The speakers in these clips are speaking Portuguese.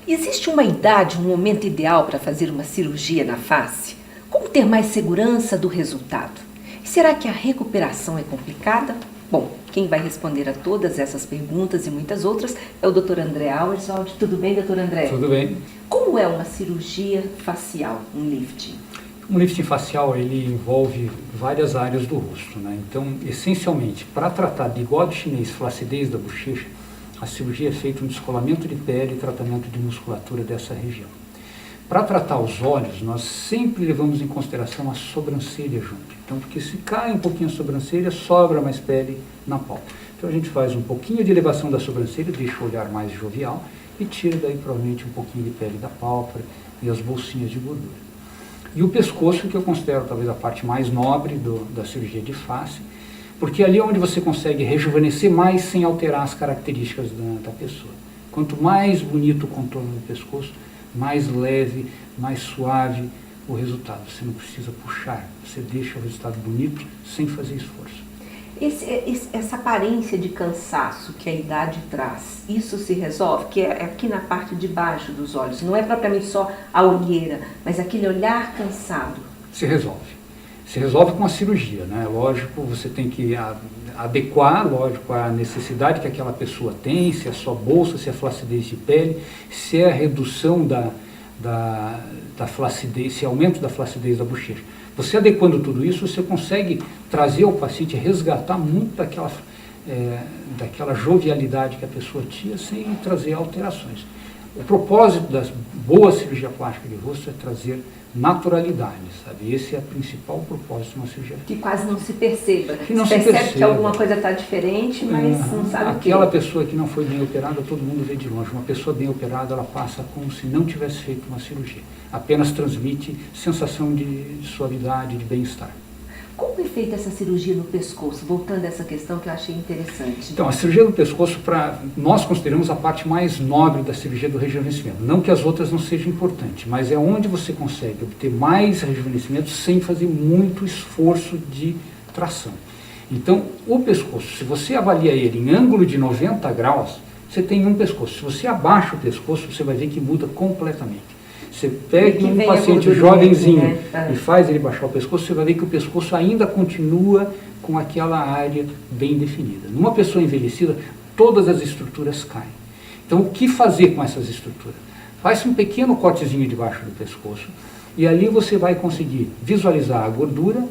Existe uma idade, um momento ideal para fazer uma cirurgia na face? Como ter mais segurança do resultado? E será que a recuperação é complicada? Bom, quem vai responder a todas essas perguntas e muitas outras é o Dr. André Auerswald. Tudo bem, Dr. André? Tudo bem. Como é uma cirurgia facial, um lifting? Um lifting facial, ele envolve várias áreas do rosto, né? Então, essencialmente, para tratar bigode chinês, flacidez da bochecha, a cirurgia é feita um descolamento de pele e tratamento de musculatura dessa região. Para tratar os olhos, nós sempre levamos em consideração a sobrancelha junto. Então, porque se cai um pouquinho a sobrancelha, sobra mais pele na pálpebra. Então, a gente faz um pouquinho de elevação da sobrancelha, deixa o olhar mais jovial e tira daí, provavelmente, um pouquinho de pele da pálpebra e as bolsinhas de gordura. E o pescoço, que eu considero talvez a parte mais nobre da cirurgia de face, porque ali é onde você consegue rejuvenescer mais sem alterar as características da pessoa. Quanto mais bonito o contorno do pescoço, mais leve, mais suave o resultado. Você não precisa puxar, você deixa o resultado bonito sem fazer esforço. Essa aparência de cansaço que a idade traz, isso se resolve? Que é aqui na parte de baixo dos olhos, não é propriamente só a olheira, mas aquele olhar cansado. Se resolve. Se resolve com a cirurgia, né? Lógico, você tem que adequar, lógico, a necessidade que aquela pessoa tem, se é só bolsa, se é flacidez de pele, se é a redução da flacidez, se é aumento da flacidez da bochecha. Você adequando tudo isso, você consegue trazer ao paciente, resgatar muito daquela jovialidade que a pessoa tinha sem trazer alterações. O propósito da boa cirurgia plástica de rosto é trazer naturalidade, sabe? Esse é o principal propósito de uma cirurgia. Que quase não se perceba. Que não se se percebe que alguma coisa está diferente, mas não sabe o que. Aquela pessoa que não foi bem operada, todo mundo vê de longe. Uma pessoa bem operada, ela passa como se não tivesse feito uma cirurgia. Apenas transmite sensação de suavidade, de bem-estar. Como é feita essa cirurgia no pescoço? Voltando a essa questão que eu achei interessante. Então, a cirurgia do pescoço, nós consideramos a parte mais nobre da cirurgia do rejuvenescimento. Não que as outras não sejam importantes, mas é onde você consegue obter mais rejuvenescimento sem fazer muito esforço de tração. Então, o pescoço, se você avalia ele em ângulo de 90 graus, você tem um pescoço. Se você abaixa o pescoço, você vai ver que muda completamente. Você pega um paciente jovenzinho, né, e faz ele baixar o pescoço, você vai ver que o pescoço ainda continua com aquela área bem definida. Numa pessoa envelhecida, todas as estruturas caem. Então, o que fazer com essas estruturas? Faz um pequeno cortezinho debaixo do pescoço e ali você vai conseguir visualizar a gordura,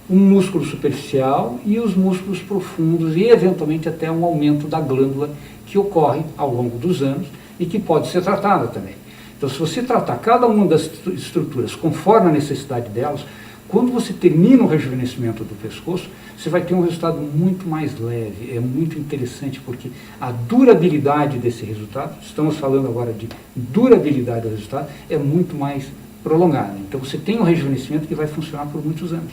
um músculo superficial e os músculos profundos e, eventualmente, até um aumento da glândula que ocorre ao longo dos anos e que pode ser tratada também. Então, se você tratar cada uma das estruturas conforme a necessidade delas, quando você termina o rejuvenescimento do pescoço, você vai ter um resultado muito mais leve. É muito interessante porque a durabilidade desse resultado, estamos falando agora de durabilidade do resultado, é muito mais prolongada. Então, você tem um rejuvenescimento que vai funcionar por muitos anos.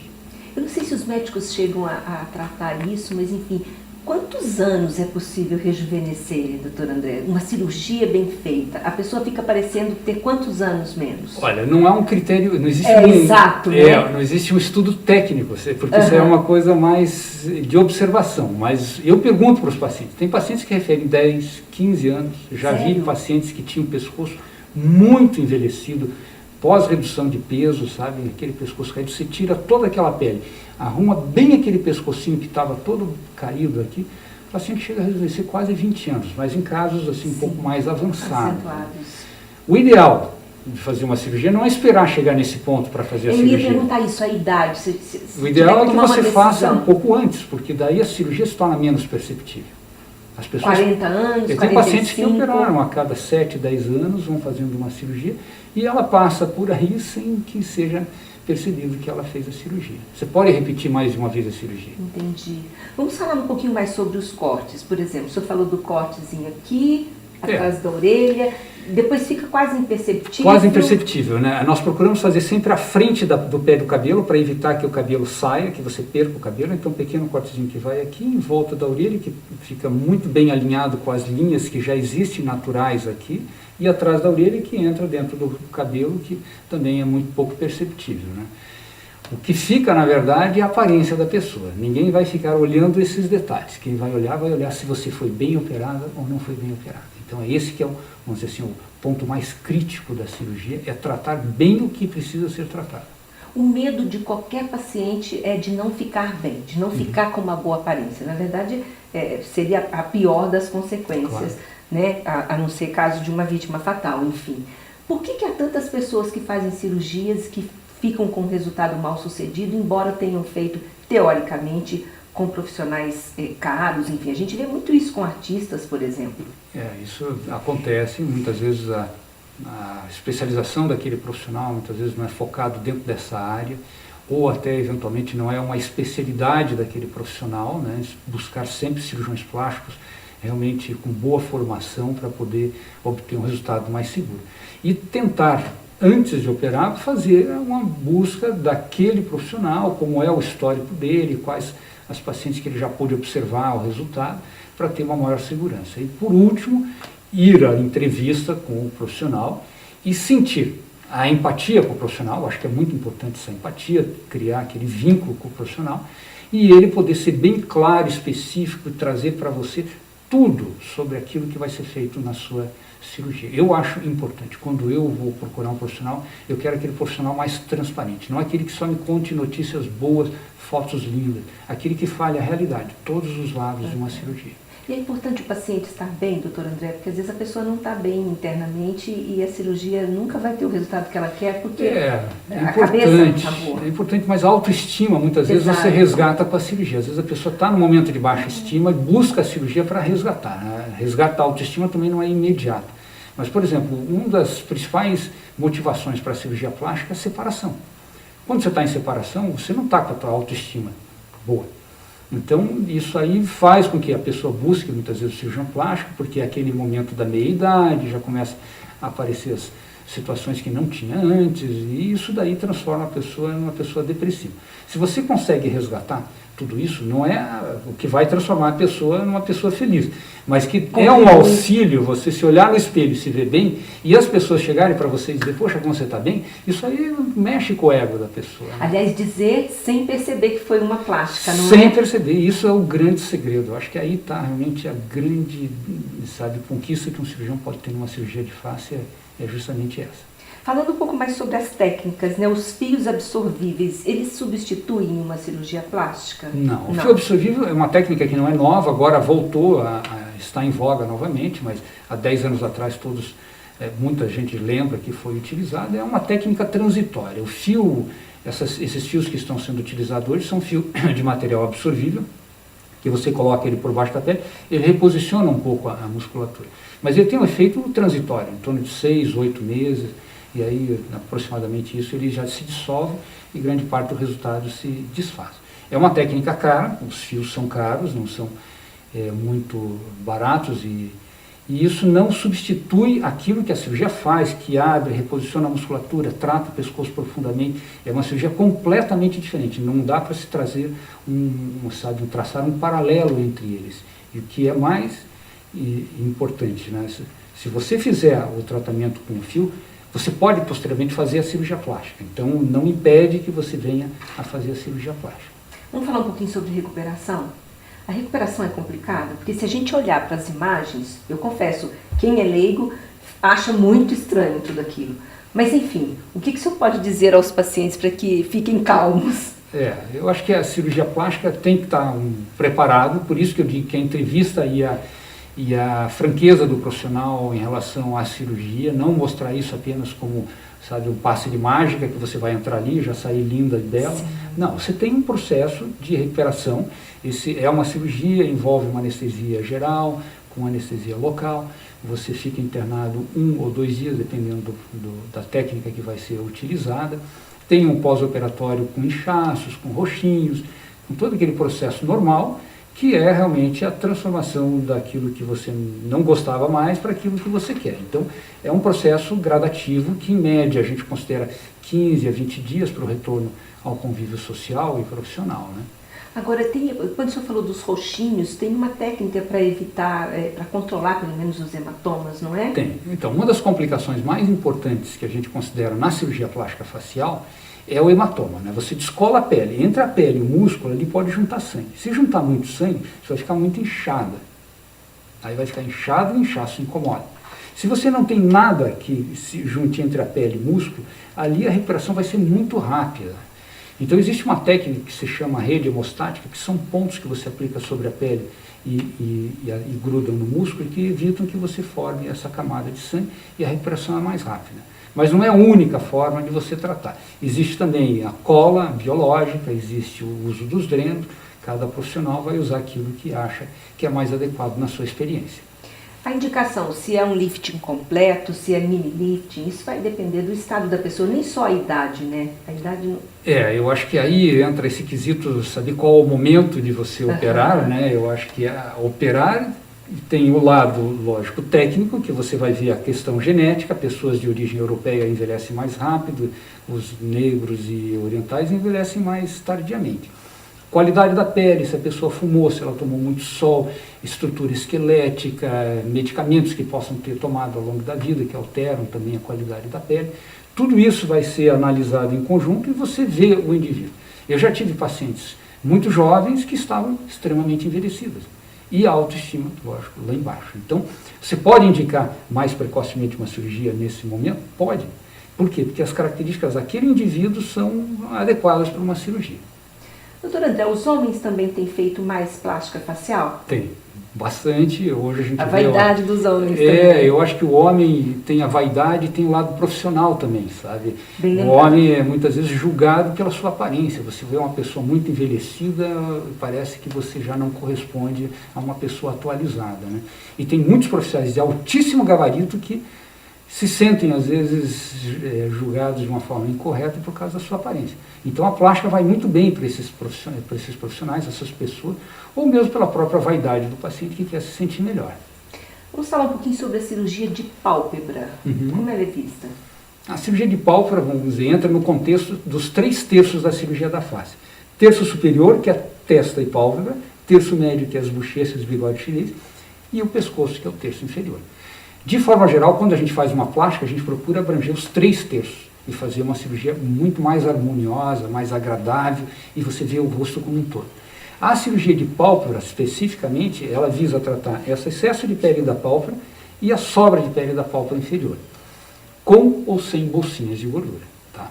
Eu não sei se os médicos chegam a tratar isso, mas enfim, quantos anos é possível rejuvenescer, doutor André? Uma cirurgia bem feita, a pessoa fica parecendo ter quantos anos menos? Olha, não há um critério, não existe exato, né? Não existe um estudo técnico, porque isso é uma coisa mais de observação, mas eu pergunto para os pacientes, tem pacientes que referem 10, 15 anos, já vi pacientes que tinham o pescoço muito envelhecido, pós-redução de peso, sabe, aquele pescoço caído, você tira toda aquela pele, arruma bem aquele pescocinho que estava todo caído aqui, o paciente chega a rejuvenescer quase 20 anos, mas em casos assim um pouco mais avançados. O ideal de fazer uma cirurgia não é esperar chegar nesse ponto para fazer a cirurgia. Eu ia perguntar isso, a idade. O ideal é que você faça um pouco antes, porque daí a cirurgia se torna menos perceptível. As pessoas, 40 anos, 45. Tem pacientes que operaram a cada 7, 10 anos, vão fazendo uma cirurgia, e ela passa por aí sem que seja percebido que ela fez a cirurgia. Você pode repetir mais de uma vez a cirurgia. Entendi. Vamos falar um pouquinho mais sobre os cortes. Por exemplo, o senhor falou do cortezinho aqui, atrás da orelha, depois fica quase imperceptível. Quase imperceptível, né? Nós procuramos fazer sempre a frente do pé do cabelo para evitar que o cabelo saia, que você perca o cabelo. Então, um pequeno cortezinho que vai aqui em volta da orelha, que fica muito bem alinhado com as linhas que já existem naturais aqui, e atrás da orelha que entra dentro do cabelo, que também é muito pouco perceptível, né? O que fica, na verdade, é a aparência da pessoa. Ninguém vai ficar olhando esses detalhes. Quem vai olhar se você foi bem operada ou não foi bem operada. Então é esse que é, vamos dizer assim, o ponto mais crítico da cirurgia, é tratar bem o que precisa ser tratado. O medo de qualquer paciente é de não ficar bem, de não ficar com uma boa aparência. Na verdade, seria a pior das consequências, claro, né? A não ser caso de uma vítima fatal, enfim. Por que há tantas pessoas que fazem cirurgias que ficam com resultado mal sucedido, embora tenham feito, teoricamente, com profissionais caros? Enfim, a gente vê muito isso com artistas, por exemplo. Isso acontece, muitas vezes a especialização daquele profissional muitas vezes não é focado dentro dessa área, ou até eventualmente não é uma especialidade daquele profissional, né? Buscar sempre cirurgiões plásticos realmente com boa formação para poder obter um resultado mais seguro. E tentar, antes de operar, fazer uma busca daquele profissional, como é o histórico dele, quais as pacientes que ele já pôde observar o resultado, para ter uma maior segurança. E por último, ir à entrevista com o profissional e sentir a empatia com o profissional. Acho que é muito importante essa empatia, criar aquele vínculo com o profissional, e ele poder ser bem claro, específico, e trazer para você tudo sobre aquilo que vai ser feito na sua cirurgia. Eu acho importante, quando eu vou procurar um profissional, eu quero aquele profissional mais transparente, não aquele que só me conte notícias boas, fotos lindas, aquele que fale a realidade, todos os lados de uma cirurgia. E é importante o paciente estar bem, doutor André, porque às vezes a pessoa não está bem internamente e a cirurgia nunca vai ter o resultado que ela quer, porque a cabeça não está boa. É importante, mas a autoestima, muitas vezes, você resgata com a cirurgia. Às vezes a pessoa está num momento de baixa estima e busca a cirurgia para resgatar, né? Resgatar a autoestima também não é imediato. Mas, por exemplo, uma das principais motivações para a cirurgia plástica é a separação. Quando você está em separação, você não está com a tua autoestima boa. Então, isso aí faz com que a pessoa busque muitas vezes o cirurgião plástico, porque é aquele momento da meia-idade, já começa a aparecer as situações que não tinha antes, e isso daí transforma a pessoa em uma pessoa depressiva. Se você consegue resgatar tudo isso, não é o que vai transformar a pessoa numa pessoa feliz, mas que é um auxílio você se olhar no espelho e se ver bem, e as pessoas chegarem para você e dizer, poxa, como você está bem, isso aí mexe com o ego da pessoa. Né? Aliás, dizer sem perceber que foi uma plástica, não é? Sem perceber, isso é o grande segredo. Eu acho que aí está realmente a grande, conquista que um cirurgião pode ter numa cirurgia de face, é justamente essa. Falando um pouco mais sobre as técnicas, né? Os fios absorvíveis, eles substituem uma cirurgia plástica? Não, o fio absorvível é uma técnica que não é nova, agora voltou a estar em voga novamente, mas há 10 anos atrás muita gente lembra que foi utilizada. É uma técnica transitória. O fio, esses fios que estão sendo utilizados hoje são fios de material absorvível, que você coloca ele por baixo da pele, ele reposiciona um pouco a musculatura. Mas ele tem um efeito transitório, em torno de 6, 8 meses, e aí aproximadamente isso ele já se dissolve e grande parte do resultado se desfaz. É uma técnica cara, os fios são caros, não são muito baratos, e isso não substitui aquilo que a cirurgia faz, que abre, reposiciona a musculatura, trata o pescoço profundamente. É uma cirurgia completamente diferente, não dá para se trazer traçar um paralelo entre eles. E o que é mais importante, né? Se você fizer o tratamento com o fio, você pode posteriormente fazer a cirurgia plástica, então não impede que você venha a fazer a cirurgia plástica. Vamos falar um pouquinho sobre recuperação? A recuperação é complicada, porque se a gente olhar para as imagens, eu confesso, quem é leigo acha muito estranho tudo aquilo. Mas enfim, o que o senhor pode dizer aos pacientes para que fiquem calmos? Eu acho que a cirurgia plástica tem que estar preparado, por isso que eu digo que a entrevista e a franqueza do profissional em relação à cirurgia, não mostrar isso apenas como, um passe de mágica, que você vai entrar ali e já sair linda e bela. Sim. Não, você tem um processo de recuperação. É uma cirurgia, envolve uma anestesia geral, com anestesia local. Você fica internado 1 ou 2 dias, dependendo da técnica que vai ser utilizada. Tem um pós-operatório com inchaços, com roxinhos, com todo aquele processo normal, que é realmente a transformação daquilo que você não gostava mais para aquilo que você quer. Então, é um processo gradativo que, em média, a gente considera 15 a 20 dias para o retorno ao convívio social e profissional, né? Agora, quando o senhor falou dos roxinhos, tem uma técnica para evitar, para controlar pelo menos os hematomas, não é? Tem. Então, uma das complicações mais importantes que a gente considera na cirurgia plástica facial é o hematoma, né? Você descola a pele, entre a pele e o músculo, ali pode juntar sangue. Se juntar muito sangue, você vai ficar muito inchada. Aí vai ficar inchado e o inchaço incomoda. Se você não tem nada que se junte entre a pele e o músculo, ali a recuperação vai ser muito rápida. Então existe uma técnica que se chama rede hemostática, que são pontos que você aplica sobre a pele e grudam no músculo e que evitam que você forme essa camada de sangue e a recuperação é mais rápida. Mas não é a única forma de você tratar. Existe também a cola biológica, existe o uso dos drenos, cada profissional vai usar aquilo que acha que é mais adequado na sua experiência. A indicação, se é um lifting completo, se é mini lifting, isso vai depender do estado da pessoa, nem só a idade, né? A idade não... Eu acho que aí entra esse quesito, saber qual é o momento de você operar, né? Eu acho que operar tem o lado, lógico, técnico, que você vai ver a questão genética, pessoas de origem europeia envelhecem mais rápido, os negros e orientais envelhecem mais tardiamente. Qualidade da pele, se a pessoa fumou, se ela tomou muito sol, estrutura esquelética, medicamentos que possam ter tomado ao longo da vida, que alteram também a qualidade da pele. Tudo isso vai ser analisado em conjunto e você vê o indivíduo. Eu já tive pacientes muito jovens que estavam extremamente envelhecidas. E a autoestima, lógico, lá embaixo. Então, você pode indicar mais precocemente uma cirurgia nesse momento? Pode. Por quê? Porque as características daquele indivíduo são adequadas para uma cirurgia. Doutor André, os homens também têm feito mais plástica facial? Tem, bastante. Hoje a gente a vaidade dos homens também. Eu acho que o homem tem a vaidade e tem o lado profissional também, sabe? Bem o homem é muitas vezes julgado pela sua aparência. Você vê uma pessoa muito envelhecida, parece que você já não corresponde a uma pessoa atualizada, né? E tem muitos profissionais de altíssimo gabarito que se sentem, às vezes, julgados de uma forma incorreta por causa da sua aparência. Então, a plástica vai muito bem para esses profissionais, essas pessoas, ou mesmo pela própria vaidade do paciente que quer se sentir melhor. Vamos falar um pouquinho sobre a cirurgia de pálpebra. Como ela é vista? A cirurgia de pálpebra, vamos dizer, entra no contexto dos 3 terços da cirurgia da face. Terço superior, que é a testa e pálpebra, terço médio, que é as bochechas e bigode chinês, e o pescoço, que é o terço inferior. De forma geral, quando a gente faz uma plástica, a gente procura abranger os 3 terços e fazer uma cirurgia muito mais harmoniosa, mais agradável, e você vê o rosto como um todo. A cirurgia de pálpebra, especificamente, ela visa tratar esse excesso de pele da pálpebra e a sobra de pele da pálpebra inferior, com ou sem bolsinhas de gordura. Tá?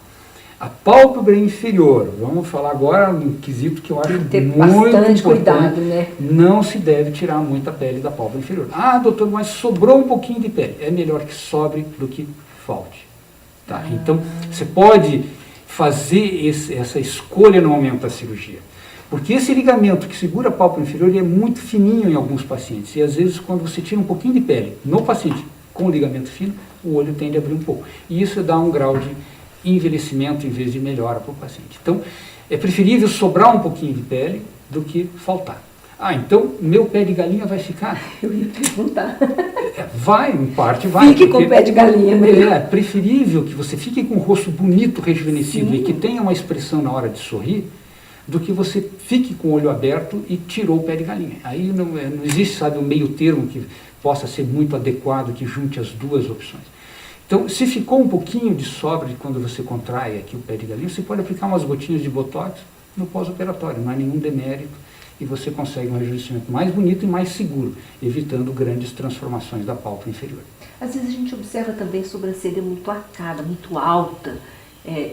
A pálpebra inferior, vamos falar agora um quesito que eu acho muito importante. Cuidado, né? Não se deve tirar muita pele da pálpebra inferior. Ah, doutor, mas sobrou um pouquinho de pele. É melhor que sobre do que falte. Tá? Então, você pode fazer essa escolha no momento da cirurgia. Porque esse ligamento que segura a pálpebra inferior ele é muito fininho em alguns pacientes. E às vezes, quando você tira um pouquinho de pele no paciente com o ligamento fino, o olho tende a abrir um pouco. E isso dá um grau de envelhecimento em vez de melhora para o paciente. Então, é preferível sobrar um pouquinho de pele do que faltar. Ah, então meu pé de galinha vai ficar? Eu ia perguntar. Vai, em parte vai. Fique com o pé de galinha mesmo. É preferível que você fique com o rosto bonito, rejuvenescido e que tenha uma expressão na hora de sorrir, do que você fique com o olho aberto e tirou o pé de galinha. Aí não existe, sabe, um meio termo que possa ser muito adequado, que junte as duas opções. Então, se ficou um pouquinho de sobra de quando você contrai aqui o pé de galinha, você pode aplicar umas gotinhas de botox no pós-operatório, não há nenhum demérito e você consegue um rejuvenescimento mais bonito e mais seguro, evitando grandes transformações da pálpebra inferior. Às vezes a gente observa também a sobrancelha muito arcada, muito alta.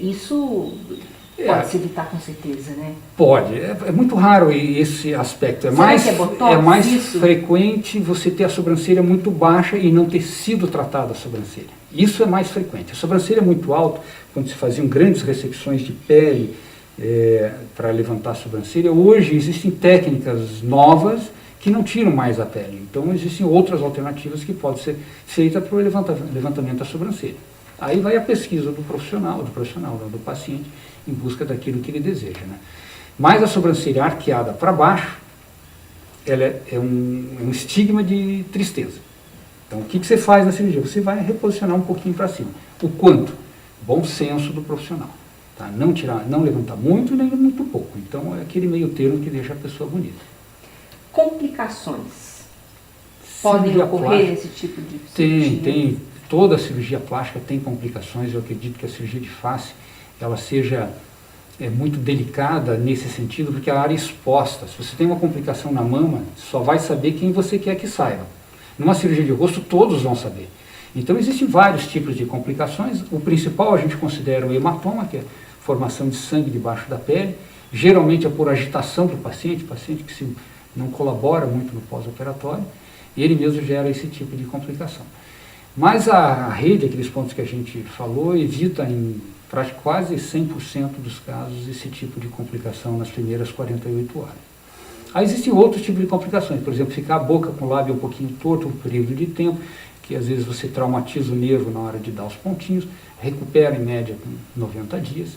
Isso pode se evitar com certeza, né? Pode. É muito raro esse aspecto. É mais frequente você ter a sobrancelha muito baixa e não ter sido tratada a sobrancelha. Isso é mais frequente. A sobrancelha muito alta, quando se faziam grandes ressecções de pele para levantar a sobrancelha, hoje existem técnicas novas que não tiram mais a pele. Então existem outras alternativas que podem ser feitas para o levantamento da sobrancelha. Aí vai a pesquisa do profissional, do paciente, em busca daquilo que ele deseja, né? Mas a sobrancelha arqueada para baixo, ela é um estigma de tristeza. Então, o que você faz na cirurgia? Você vai reposicionar um pouquinho para cima. O quanto? Bom senso do profissional. Tá? Não tirar, não levantar muito e nem muito pouco. Então é aquele meio termo que deixa a pessoa bonita. Complicações podem ocorrer nesse tipo de cirurgia? Tem. Toda a cirurgia plástica tem complicações. Eu acredito que a cirurgia de face ela seja muito delicada nesse sentido, porque a área é exposta. Se você tem uma complicação na mama, só vai saber quem você quer que saiba. Numa cirurgia de rosto, todos vão saber. Então, existem vários tipos de complicações. O principal a gente considera o hematoma, que é formação de sangue debaixo da pele. Geralmente é por agitação do paciente que não colabora muito no pós-operatório, e ele mesmo gera esse tipo de complicação. Mas a rede, aqueles pontos que a gente falou, evita em quase 100% dos casos esse tipo de complicação nas primeiras 48 horas. Aí existem outros tipos de complicações, por exemplo, ficar a boca com o lábio um pouquinho torto um período de tempo, que às vezes você traumatiza o nervo na hora de dar os pontinhos, recupera em média com 90 dias.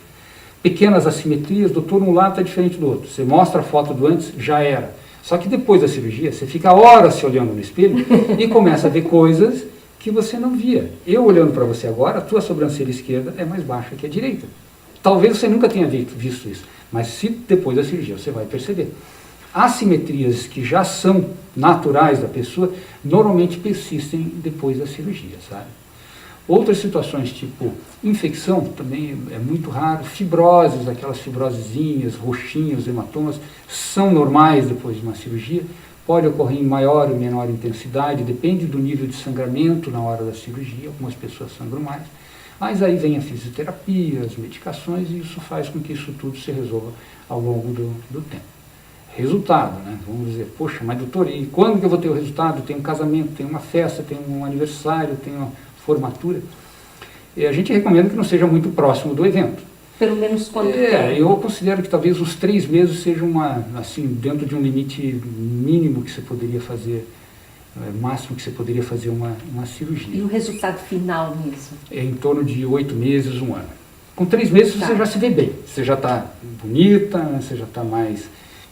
Pequenas assimetrias, doutor, um lado está diferente do outro. Você mostra a foto do antes, já era. Só que depois da cirurgia, você fica horas se olhando no espelho e começa a ver coisas que você não via. Eu olhando para você agora, a tua sobrancelha esquerda é mais baixa que a direita. Talvez você nunca tenha visto isso, mas se depois da cirurgia você vai perceber. Assimetrias que já são naturais da pessoa, normalmente persistem depois da cirurgia, sabe? Outras situações, tipo infecção, também é muito raro. Fibroses, aquelas fibrosezinhas, roxinhas, hematomas, são normais depois de uma cirurgia. Pode ocorrer em maior ou menor intensidade, depende do nível de sangramento na hora da cirurgia. Algumas pessoas sangram mais. Mas aí vem a fisioterapia, as medicações, e isso faz com que isso tudo se resolva ao longo do tempo. Resultado, né? Vamos dizer, poxa, mas doutor, e quando que eu vou ter o resultado? Tem um casamento, tem uma festa, tem um aniversário, tem uma formatura. E a gente recomenda que não seja muito próximo do evento. Pelo menos quanto tempo? Eu considero que talvez uns 3 meses seja assim, dentro de um limite mínimo que você poderia fazer, máximo que você poderia fazer uma cirurgia. E o resultado final mesmo? É em torno de 8 meses, 1 ano. Com 3 meses você já se vê bem, você já está bonita, você já está mais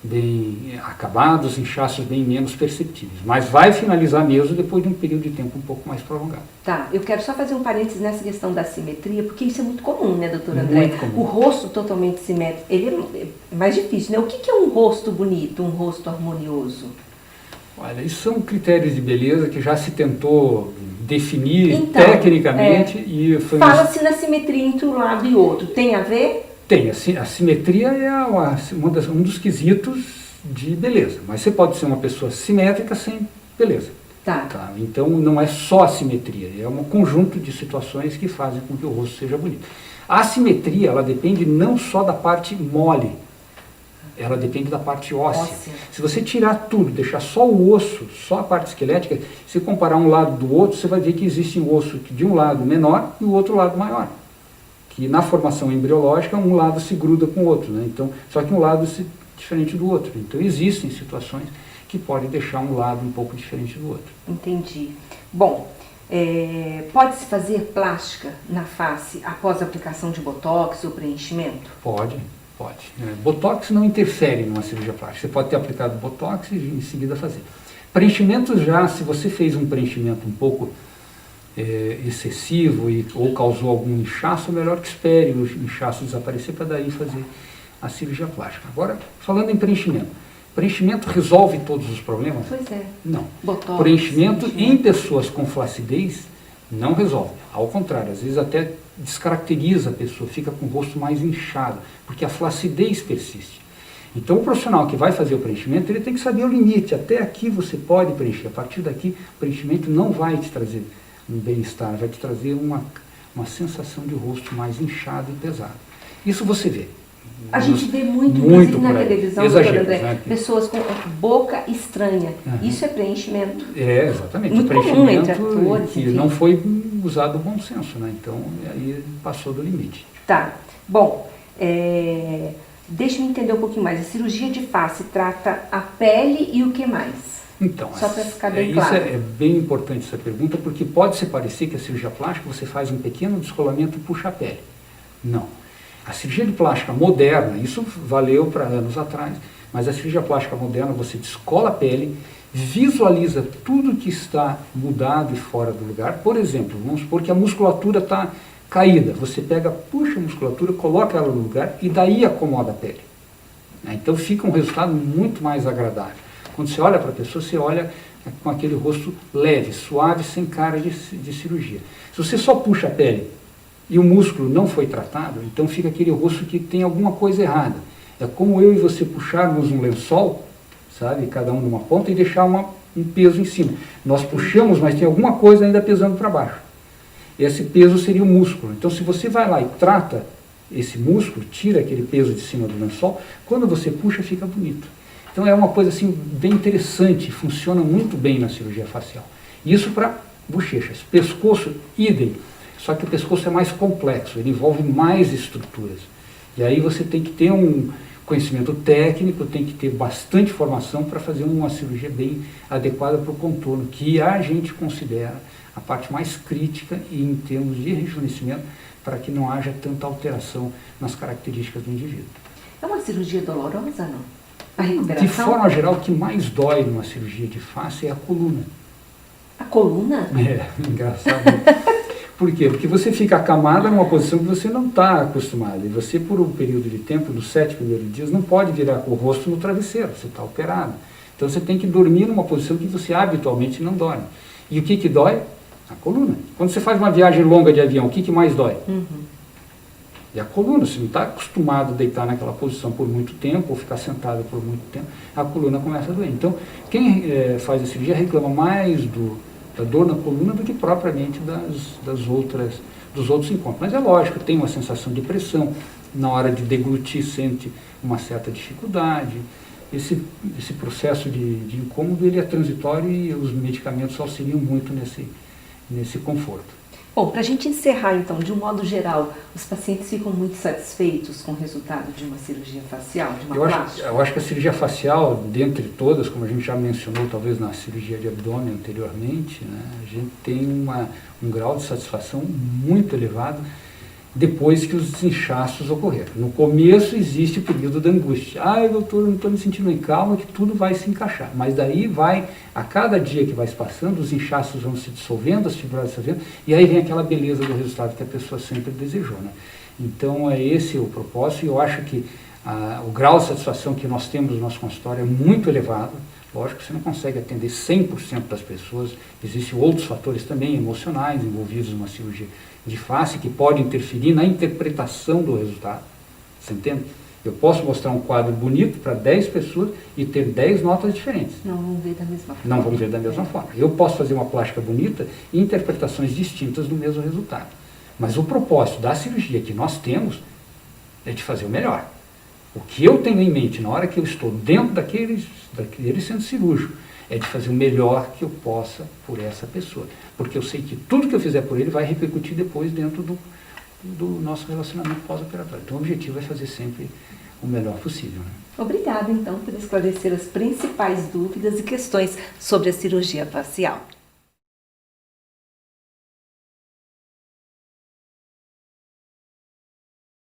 bem acabado, os inchaços bem menos perceptíveis. Mas vai finalizar mesmo depois de um período de tempo um pouco mais prolongado. Tá, eu quero só fazer um parênteses nessa questão da simetria, porque isso é muito comum, né, doutor André? Muito comum. O rosto totalmente simétrico, ele é mais difícil, né? O que é um rosto bonito, um rosto harmonioso? Olha, isso são critérios de beleza que já se tentou definir tecnicamente e foi... Fala-se na simetria entre um lado e outro, tem a ver? Tem, a simetria é um dos quesitos de beleza, mas você pode ser uma pessoa simétrica sem beleza. Tá? Então não é só a simetria, é um conjunto de situações que fazem com que o rosto seja bonito. A simetria, ela depende não só da parte mole, ela depende da parte óssea. Se você tirar tudo, deixar só o osso, só a parte esquelética, se comparar um lado do outro, você vai ver que existe um osso de um lado menor e o outro lado maior. Que na formação embriológica um lado se gruda com o outro, né? Então, só que um lado é diferente do outro. Então existem situações que podem deixar um lado um pouco diferente do outro. Entendi. Bom, pode-se fazer plástica na face após a aplicação de botox ou preenchimento? Pode. Botox não interfere numa cirurgia plástica. Você pode ter aplicado botox e em seguida fazer. Preenchimento já, se você fez um preenchimento um pouco excessivo ou causou algum inchaço, é melhor que espere o inchaço desaparecer para daí fazer a cirurgia plástica. Agora, falando em preenchimento resolve todos os problemas? Pois é. Não. Botox, preenchimento em pessoas com flacidez não resolve. Ao contrário, às vezes até descaracteriza a pessoa, fica com o rosto mais inchado, porque a flacidez persiste. Então o profissional que vai fazer o preenchimento, ele tem que saber o limite. Até aqui você pode preencher, a partir daqui o preenchimento não vai te trazer um bem-estar, vai te trazer uma sensação de rosto mais inchado e pesado. Isso você vê. A gente vê muito inclusive na televisão, doutor André, né? Pessoas com boca estranha. Isso é preenchimento. Exatamente. Muito comum entre atores, que enfim. não foi usado o bom senso, né? Então, aí passou do limite. Tá. Bom, deixa-me entender um pouquinho mais. A cirurgia de face trata a pele e o que mais? Então, só para ficar bem claro. Isso é bem importante essa pergunta, porque pode se parecer que a cirurgia plástica você faz um pequeno descolamento e puxa a pele. Não. A cirurgia de plástica moderna, isso valeu para anos atrás, mas a cirurgia plástica moderna você descola a pele, visualiza tudo que está mudado e fora do lugar. Por exemplo, vamos supor que a musculatura está caída. Você pega, puxa a musculatura, coloca ela no lugar e daí acomoda a pele. Então fica um resultado muito mais agradável. Quando você olha para a pessoa, você olha com aquele rosto leve, suave, sem cara de cirurgia. Se você só puxa a pele e o músculo não foi tratado, então fica aquele rosto que tem alguma coisa errada. É como eu e você puxarmos um lençol, sabe, cada um numa ponta e deixar um peso em cima. Nós puxamos, mas tem alguma coisa ainda pesando para baixo. Esse peso seria o músculo. Então se você vai lá e trata esse músculo, tira aquele peso de cima do lençol, quando você puxa fica bonito. Então é uma coisa assim bem interessante, funciona muito bem na cirurgia facial. Isso para bochechas. Pescoço, idem. Só que o pescoço é mais complexo, ele envolve mais estruturas. E aí você tem que ter um conhecimento técnico, tem que ter bastante formação para fazer uma cirurgia bem adequada para o contorno, que a gente considera a parte mais crítica e em termos de rejuvenescimento, para que não haja tanta alteração nas características do indivíduo. É uma cirurgia dolorosa, não? A recuperação? De forma geral, o que mais dói numa cirurgia de face é a coluna. A coluna? É, engraçado. Por quê? Porque você fica acamada numa posição que você não está acostumado. E você, por um período de tempo, nos 7 primeiros dias, não pode virar com o rosto no travesseiro, você está operado. Então você tem que dormir numa posição que você habitualmente não dorme. E o que dói? A coluna. Quando você faz uma viagem longa de avião, o que mais dói? E a coluna, você não está acostumado a deitar naquela posição por muito tempo, ou ficar sentado por muito tempo, a coluna começa a doer. Então, quem faz a cirurgia reclama mais da dor na coluna do que propriamente dos outros encontros. Mas é lógico, tem uma sensação de pressão, na hora de deglutir sente uma certa dificuldade. Esse processo de incômodo ele é transitório e os medicamentos auxiliam muito nesse conforto. Bom, para a gente encerrar então, de um modo geral, os pacientes ficam muito satisfeitos com o resultado de uma cirurgia facial, de uma plástica? Eu acho que a cirurgia facial, dentre todas, como a gente já mencionou talvez na cirurgia de abdômen anteriormente, né, a gente tem um grau de satisfação muito elevado depois que os inchaços ocorreram. No começo existe o período da angústia. Doutor, eu não estou me sentindo bem, calma que tudo vai se encaixar. Mas daí a cada dia que vai se passando, os inchaços vão se dissolvendo, as fibroses se dissolvendo, e aí vem aquela beleza do resultado que a pessoa sempre desejou. Né? Então é esse o propósito, e eu acho que o grau de satisfação que nós temos no nosso consultório é muito elevado. Lógico que você não consegue atender 100% das pessoas, existem outros fatores também emocionais envolvidos numa cirurgia de face que podem interferir na interpretação do resultado, você entende? Eu posso mostrar um quadro bonito para 10 pessoas e ter 10 notas diferentes. Não vão ver da mesma forma. Não vão ver da mesma forma. Eu posso fazer uma plástica bonita e interpretações distintas do mesmo resultado. Mas o propósito da cirurgia que nós temos é de fazer o melhor. O que eu tenho em mente na hora que eu estou dentro daquele centro cirúrgico é de fazer o melhor que eu possa por essa pessoa. Porque eu sei que tudo que eu fizer por ele vai repercutir depois dentro do nosso relacionamento pós-operatório. Então o objetivo é fazer sempre o melhor possível. Né? Obrigada, então, por esclarecer as principais dúvidas e questões sobre a cirurgia facial.